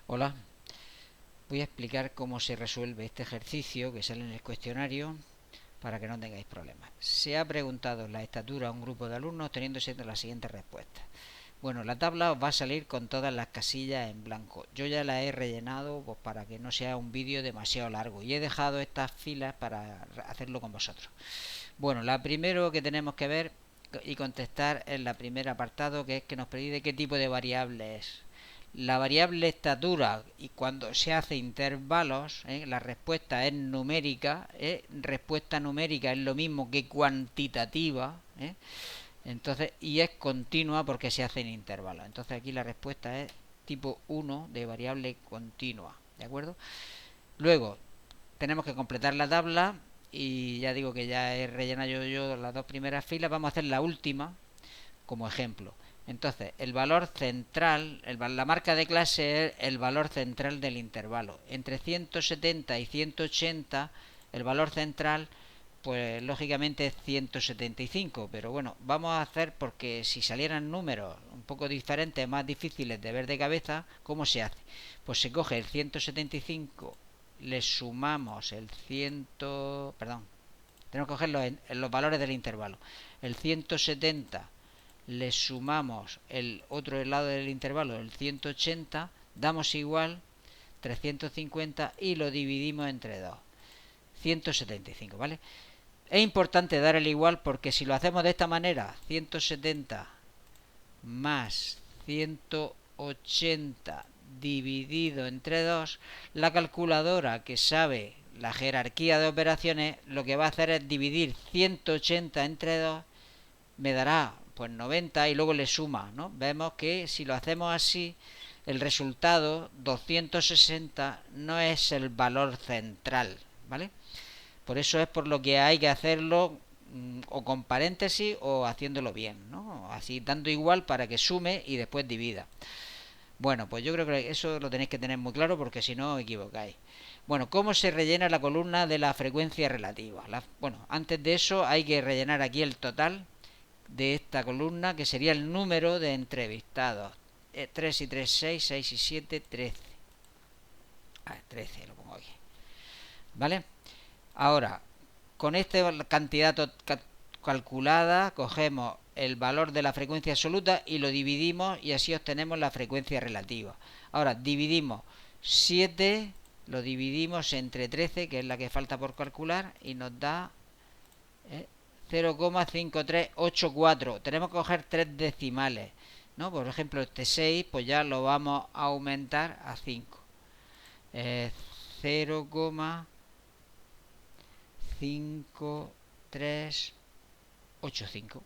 Hola, voy a explicar cómo se resuelve este ejercicio que sale en el cuestionario para que no tengáis problemas. Se ha preguntado la estatura a un grupo de alumnos teniéndose las siguientes respuestas. Bueno, la tabla os va a salir con todas las casillas en blanco. Yo ya la he rellenado pues, para que no sea un vídeo demasiado largo y he dejado estas filas para hacerlo con vosotros. Bueno, la primero que tenemos que ver y contestar es la primer apartado, que es que nos pide qué tipo de variable es. La variable estatura, y cuando se hace intervalos, la respuesta es numérica. Respuesta numérica es lo mismo que cuantitativa. Entonces, y es continua porque se hace en intervalos. Entonces aquí la respuesta es tipo 1 de variable continua. ¿De acuerdo? Luego, tenemos que completar la tabla y ya digo que ya he rellenado yo las dos primeras filas. Vamos a hacer la última como ejemplo. Entonces, el valor central, la marca de clase es el valor central del intervalo. Entre 170 y 180, el valor central, pues lógicamente es 175. Pero bueno, vamos a hacer, porque si salieran números un poco diferentes, más difíciles de ver de cabeza, ¿cómo se hace? Pues se coge el 175, le sumamos el 100, perdón, tenemos que cogerlo en los valores del intervalo. El 170 le sumamos el otro lado del intervalo, el 180, damos igual 350 y lo dividimos entre 2. 175, ¿vale? Es importante dar el igual porque si lo hacemos de esta manera, 170 más 180 dividido entre 2, la calculadora que sabe la jerarquía de operaciones lo que va a hacer es dividir 180 entre 2, me dará pues 90 y luego le suma, ¿no? Vemos que si lo hacemos así, el resultado 260 no es el valor central, ¿vale? Por eso es por lo que hay que hacerlo o con paréntesis o haciéndolo bien, ¿no? Así dando igual para que sume y después divida. Bueno, pues yo creo que eso lo tenéis que tener muy claro porque si no os equivocáis. Bueno, ¿cómo se rellena la columna de la frecuencia relativa? Bueno, antes de eso hay que rellenar aquí el total de esta columna, que sería el número de entrevistados. 3 y 3, 6, 6 y 7, 13. 13 lo pongo aquí. ¿Vale? Ahora, con esta cantidad calculada, cogemos el valor de la frecuencia absoluta y lo dividimos y así obtenemos la frecuencia relativa. Ahora, dividimos 7, lo dividimos entre 13, que es la que falta por calcular, y nos da 0,5384. Tenemos que coger 3 decimales, ¿no? Por ejemplo, este 6, pues ya lo vamos a aumentar a 5. 0,5385.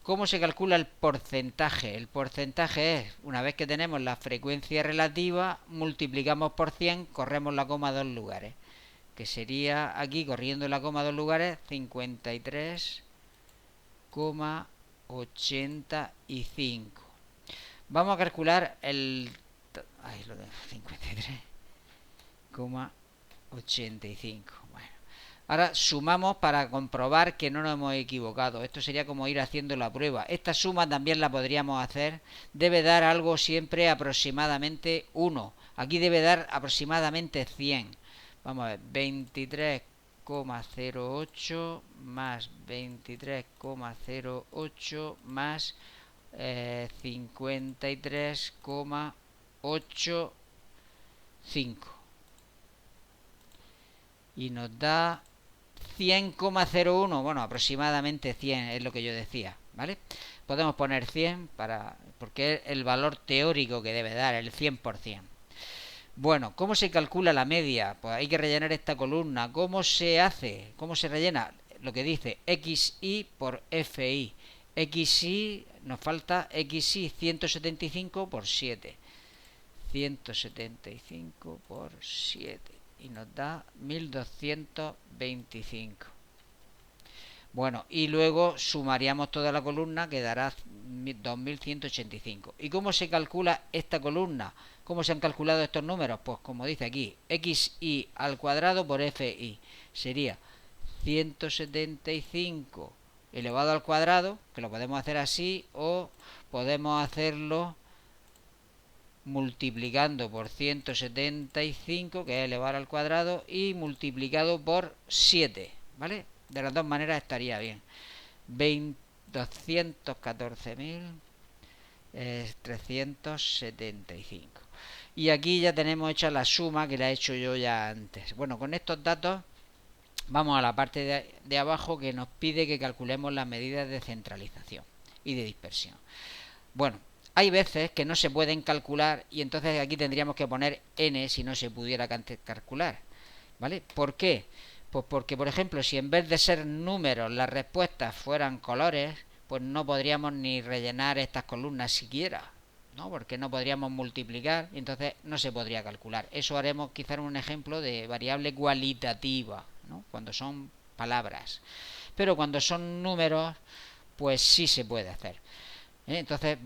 ¿Cómo se calcula el porcentaje? El porcentaje es, una vez que tenemos la frecuencia relativa, multiplicamos por 100, corremos la coma 2 lugares, que sería aquí, corriendo la coma 2 lugares, 53,85. Vamos a calcular el... Ahí lo de 53,85. Bueno, ahora sumamos para comprobar que no nos hemos equivocado. Esto sería como ir haciendo la prueba. Esta suma también la podríamos hacer. Debe dar algo siempre aproximadamente 1. Aquí debe dar aproximadamente 100. Vamos a ver, 23,08 más 23,08 más 53,85 y nos da 100,01. Bueno, aproximadamente 100 es lo que yo decía, ¿vale? Podemos poner 100 porque es el valor teórico que debe dar, el 100%. Bueno, ¿cómo se calcula la media? Pues hay que rellenar esta columna. ¿Cómo se hace? ¿Cómo se rellena? Lo que dice xi por fi. Xi, nos falta xi 175 por 7. 175 por 7. Y nos da 1225. Bueno, y luego sumaríamos toda la columna, que dará 2185. ¿Y cómo se calcula esta columna? ¿Cómo se han calculado estos números? Pues como dice aquí, xi al cuadrado por fi. Sería 175 elevado al cuadrado, que lo podemos hacer así, o podemos hacerlo multiplicando por 175, que es elevado al cuadrado, y multiplicado por 7, ¿vale? De las dos maneras estaría bien. 214.375. Y aquí ya tenemos hecha la suma que la he hecho yo ya antes. Bueno, con estos datos vamos a la parte de abajo, que nos pide que calculemos las medidas de centralización y de dispersión. Bueno, hay veces que no se pueden calcular y entonces aquí tendríamos que poner n si no se pudiera calcular, ¿vale? ¿Por qué? Pues porque, por ejemplo, si en vez de ser números las respuestas fueran colores, pues no podríamos ni rellenar estas columnas siquiera, ¿no? Porque no podríamos multiplicar y entonces no se podría calcular. Eso haremos quizá en un ejemplo de variable cualitativa, ¿no? Cuando son palabras. Pero cuando son números, pues sí se puede hacer. Entonces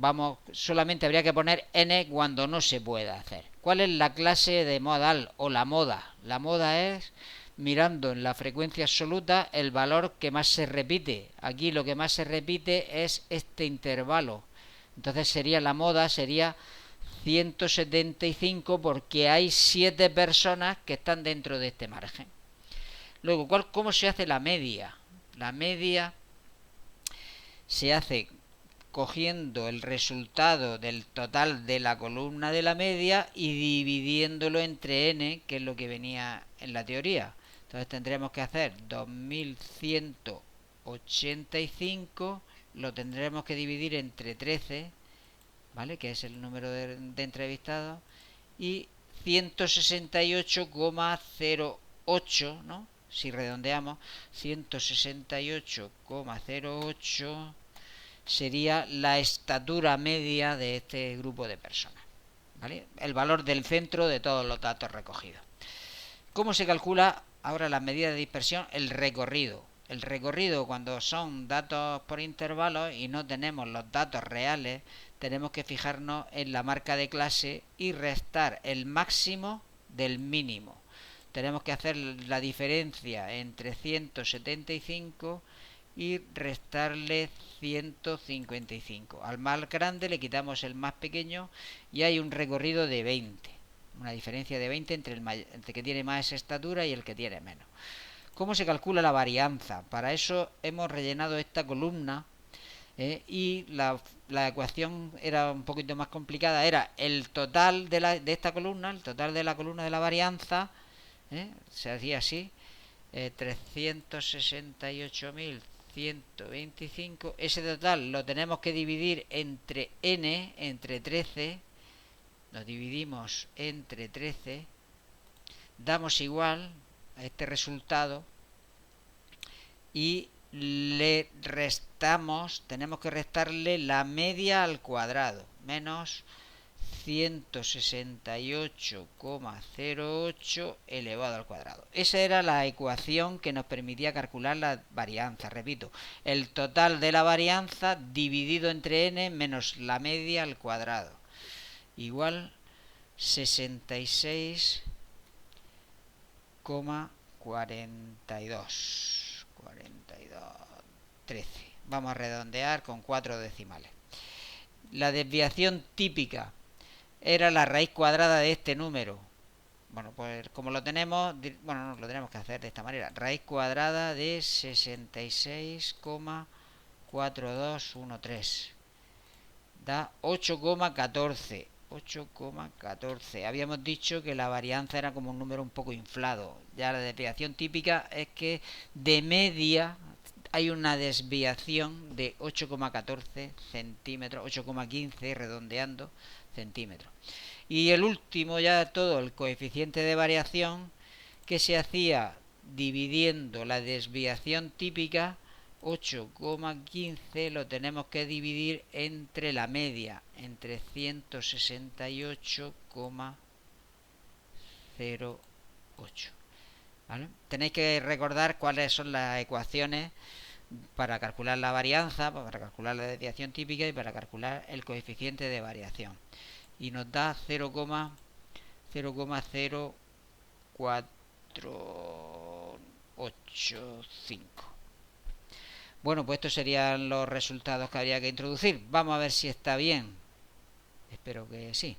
solamente habría que poner n cuando no se pueda hacer. ¿Cuál es la clase de modal o la moda? La moda es mirando en la frecuencia absoluta el valor que más se repite. Aquí lo que más se repite es este intervalo. Entonces la moda sería 175 porque hay 7 personas que están dentro de este margen. Luego, ¿cómo se hace la media? La media se hace cogiendo el resultado del total de la columna de la media y dividiéndolo entre n, que es lo que venía en la teoría. Entonces tendremos que hacer 2185, lo tendremos que dividir entre 13, ¿vale? Que es el número de entrevistados, y 168,08, ¿no? Si redondeamos, 168,08 sería la estatura media de este grupo de personas, ¿vale? El valor del centro de todos los datos recogidos. ¿Cómo se calcula ahora las medidas de dispersión? El recorrido. El recorrido, cuando son datos por intervalos y no tenemos los datos reales, tenemos que fijarnos en la marca de clase y restar el máximo del mínimo. Tenemos que hacer la diferencia entre 175 y restarle 155. Al más grande le quitamos el más pequeño y hay un recorrido de 20. Una diferencia de 20 entre el que tiene más estatura y el que tiene menos. ¿Cómo se calcula la varianza? Para eso hemos rellenado esta columna y la ecuación era un poquito más complicada. Era el total de esta columna, el total de la columna de la varianza, se hacía así, 368.125. Ese total lo tenemos que dividir entre n, entre 13. Lo dividimos entre 13. Damos igual a este resultado y le restamos, tenemos que restarle la media al cuadrado, menos 168,08 elevado al cuadrado. Esa era la ecuación que nos permitía calcular la varianza. Repito, el total de la varianza dividido entre n menos la media al cuadrado, igual 66,42. 13. Vamos a redondear con 4 decimales. La desviación típica era la raíz cuadrada de este número. Bueno, pues como lo tenemos, no, lo tenemos que hacer de esta manera. Raíz cuadrada de 66,4213. Da 8,14. 8,14. Habíamos dicho que la varianza era como un número un poco inflado. Ya la desviación típica es que de media hay una desviación de 8,14 centímetros, 8,15 redondeando centímetros. Y el último ya todo, el coeficiente de variación, que se hacía dividiendo la desviación típica, 8,15 lo tenemos que dividir entre la media, entre 168,08. ¿Vale? Tenéis que recordar cuáles son las ecuaciones para calcular la varianza, para calcular la desviación típica y para calcular el coeficiente de variación. Y nos da 0,0485. Bueno, pues estos serían los resultados que habría que introducir. Vamos a ver si está bien. Espero que sí.